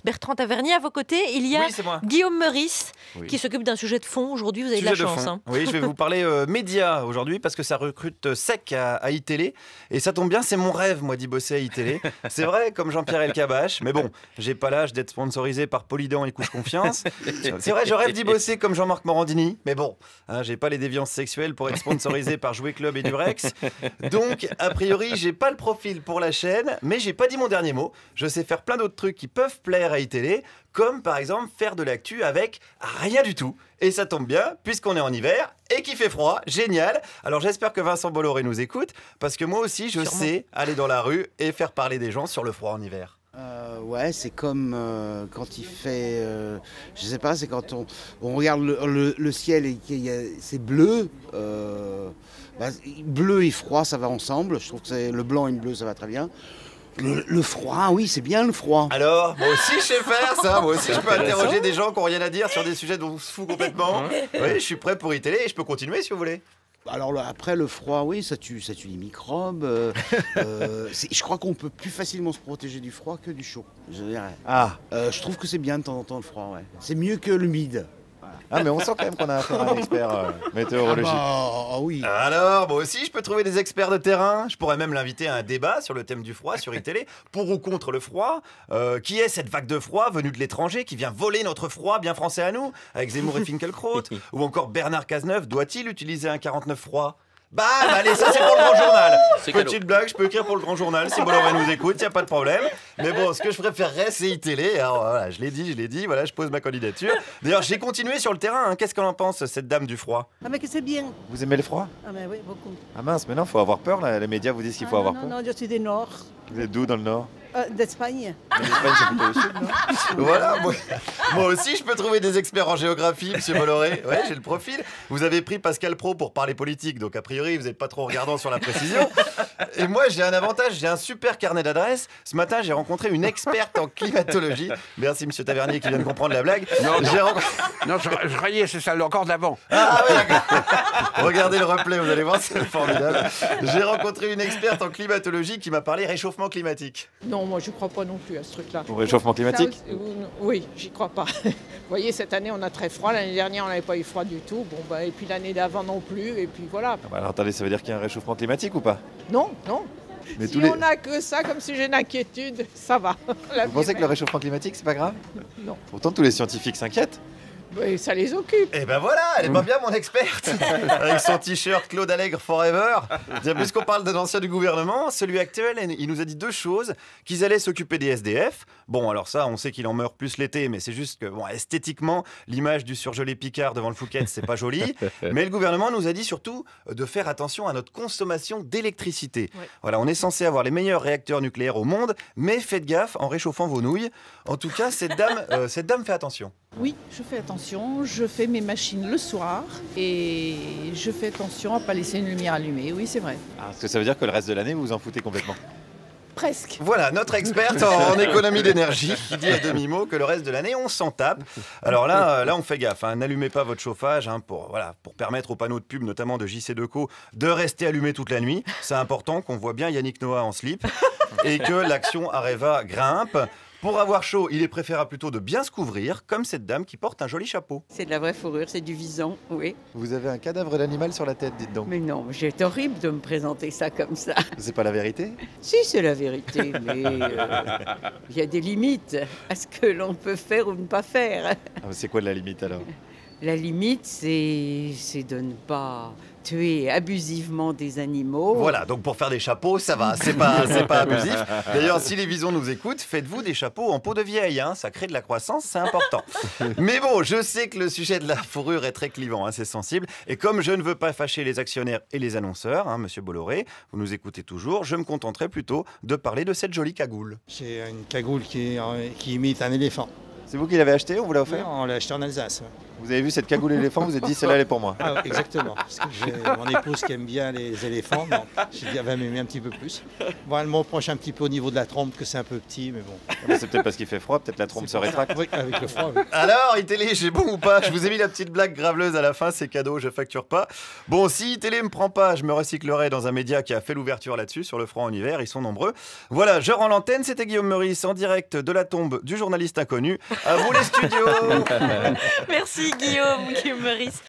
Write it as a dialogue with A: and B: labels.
A: Bertrand Tavernier, à vos côtés, il y a
B: Oui, c'est moi.
A: Guillaume Meurice
B: Oui.
A: qui s'occupe d'un sujet de fond. Aujourd'hui, vous avez de la
B: Sujet de
A: chance.
B: fond.
A: Hein.
B: Oui, je vais vous parler médias aujourd'hui parce que ça recrute sec à iTélé. Et ça tombe bien, c'est mon rêve, moi, d'y bosser à iTélé. C'est vrai, comme Jean-Pierre Elkabbach. Mais bon, j'ai pas l'âge d'être sponsorisé par Polydent et Couche Confiance. C'est vrai, je rêve d'y bosser comme Jean-Marc Morandini. Mais bon, hein, j'ai pas les déviances sexuelles pour être sponsorisé par Jouet Club et Durex. Donc, a priori, j'ai pas le profil pour la chaîne, mais j'ai pas dit mon dernier mot. Je sais faire plein d'autres trucs qui peuvent plaire à iTélé, comme par exemple faire de l'actu avec rien du tout. Et ça tombe bien, puisqu'on est en hiver et qu'il fait froid, génial. Alors j'espère que Vincent Bolloré nous écoute, parce que moi aussi je sais aller dans la rue et faire parler des gens sur le froid en hiver.
C: Ouais, c'est comme quand il fait, je sais pas, c'est quand on regarde le ciel et c'est bleu. Bleu et froid, ça va ensemble. Je trouve que le blanc et le bleu, ça va très bien. Le froid, oui, c'est bien le froid.
B: Alors, moi aussi je sais faire ça, moi aussi je peux interroger des gens qui n'ont rien à dire sur des sujets dont on se fout complètement. Oui, je suis prêt pour iTélé et je peux continuer si vous voulez.
C: Alors après le froid, oui, ça tue les microbes. Je crois qu'on peut plus facilement se protéger du froid que du chaud. Je dirais. Je trouve que c'est bien de temps en temps le froid, ouais. C'est mieux que l'humide.
D: Ah mais on sent quand même qu'on a affaire à un expert météorologique.
C: Oui.
B: Alors, moi aussi, je peux trouver des experts de terrain. Je pourrais même l'inviter à un débat sur le thème du froid sur iTélé, pour ou contre le froid. Qui est cette vague de froid venue de l'étranger qui vient voler notre froid bien français à nous, avec Zemmour et Finkielkraut? Ou encore Bernard Cazeneuve, doit-il utiliser un 49 froid? Bah, allez, ça c'est pour le grand journal. Petite blague, je peux écrire pour le grand journal si Bolloré nous écoute, y a pas de problème. Mais bon, ce que je préférerais, c'est iTélé. Alors voilà, je l'ai dit, voilà, je pose ma candidature. D'ailleurs, j'ai continué sur le terrain. Hein. Qu'est-ce qu'elle en pense, cette dame du froid?
E: Ah mais que c'est bien.
D: Vous aimez le froid?
E: Ah mais oui, beaucoup.
D: Ah mince, mais non, faut avoir peur là. Les médias vous disent qu'il faut avoir peur.
E: Non, je suis du Nord,
D: Vous êtes d'où dans le Nord?
E: d'Espagne.
D: L'Espagne, c'est plutôt au sud, non?
B: Voilà, moi aussi je peux trouver des experts en géographie, monsieur Bolloré. Ouais, j'ai le profil. Vous avez pris Pascal Praud pour parler politique, donc a priori vous n'êtes pas trop regardant sur la précision. Et moi j'ai un avantage, j'ai un super carnet d'adresses. Ce matin j'ai rencontré une experte en climatologie. Merci monsieur Tavernier qui vient de comprendre la blague.
F: Non, je raillais, c'est ça, encore d'avant.
B: Ah oui, d'accord. Regardez le replay, vous allez voir, c'est formidable. J'ai rencontré une experte en climatologie qui m'a parlé réchauffement climatique.
G: Non, moi je crois pas non plus à ce truc-là.
D: Au réchauffement climatique?
G: Ça, oui, j'y crois pas. Vous voyez, cette année on a très froid, l'année dernière on n'avait pas eu froid du tout, et puis l'année d'avant non plus, et puis voilà.
D: Ah bah alors attendez, ça veut dire qu'il y a un réchauffement climatique ou pas?
G: Non.
D: Mais
G: Si on n'a que ça comme sujet d'inquiétude, ça va.
D: Vous pensez que le réchauffement climatique c'est pas grave?
G: Non.
D: Pourtant tous les scientifiques s'inquiètent.
G: Oui, ça les occupe.
B: Et ben voilà, elle est pas bien mon experte. Avec son t-shirt Claude Allègre Forever. Tiens, puisqu'on parle d'un ancien du gouvernement, celui actuel, il nous a dit deux choses. Qu'ils allaient s'occuper des SDF. Bon, alors ça, on sait qu'il en meurt plus l'été, mais c'est juste que, bon, esthétiquement, l'image du surgelé Picard devant le Fouquet, c'est pas joli. Mais le gouvernement nous a dit surtout de faire attention à notre consommation d'électricité. Ouais. Voilà, on est censé avoir les meilleurs réacteurs nucléaires au monde, mais faites gaffe en réchauffant vos nouilles. En tout cas, cette dame fait attention.
H: Oui, je fais attention, je fais mes machines le soir et je fais attention à ne pas laisser une lumière allumée, oui c'est vrai.
D: Ah, parce que ça veut dire que le reste de l'année vous vous en foutez complètement?
H: Presque.
B: Voilà, notre experte en économie d'énergie qui dit à demi-mot que le reste de l'année, on s'en tape. Alors là, on fait gaffe. Hein. N'allumez pas votre chauffage pour permettre aux panneaux de pub, notamment de JC Decaux, de rester allumés toute la nuit. C'est important qu'on voit bien Yannick Noah en slip et que l'action Areva grimpe. Pour avoir chaud, il est préférable plutôt de bien se couvrir, comme cette dame qui porte un joli chapeau.
I: C'est de la vraie fourrure, c'est du vison, oui.
D: Vous avez un cadavre d'animal sur la tête, dites donc.
I: Mais non, c'est horrible de me présenter ça comme ça.
D: C'est pas la vérité?
I: Si, c'est la vérité, mais il y a des limites à ce que l'on peut faire ou ne pas faire.
D: Ah, c'est quoi la limite alors?
I: La limite, c'est de ne pas tuer abusivement des animaux.
B: Voilà, donc pour faire des chapeaux, ça va, c'est pas abusif. D'ailleurs, si les visons nous écoutent, faites-vous des chapeaux en peau de vieille, hein, ça crée de la croissance, c'est important. Mais bon, je sais que le sujet de la fourrure est très clivant, hein, c'est sensible. Et comme je ne veux pas fâcher les actionnaires et les annonceurs, hein, monsieur Bolloré, vous nous écoutez toujours, je me contenterai plutôt de parler de cette jolie cagoule.
J: C'est une cagoule qui imite un éléphant.
D: C'est vous qui l'avez acheté, on vous l'a offert?
J: Oui, on l'a acheté en Alsace.
D: Vous avez vu cette cagoule éléphant, vous vous êtes dit celle-là elle est pour moi.
J: Ah, exactement, parce que j'ai mon épouse qui aime bien les éléphants, donc j'ai dit elle va m'aimer un petit peu plus. Bon, elle me reproche un petit peu au niveau de la trompe que c'est un peu petit, mais bon.
D: C'est peut-être parce qu'il fait froid, peut-être la trompe se rétracte.
J: Oui, avec le froid, oui.
B: Alors, iTélé, j'ai bon ou pas? Je vous ai mis la petite blague graveleuse à la fin, c'est cadeau, je facture pas. Bon, si iTélé me prend pas, je me recyclerai dans un média qui a fait l'ouverture là-dessus, sur le froid en hiver, ils sont nombreux. Voilà, je rends l'antenne, c'était Guillaume Meurice en direct de la tombe du journaliste inconnu. À vous les studios.
A: Merci Guillaume Meurice.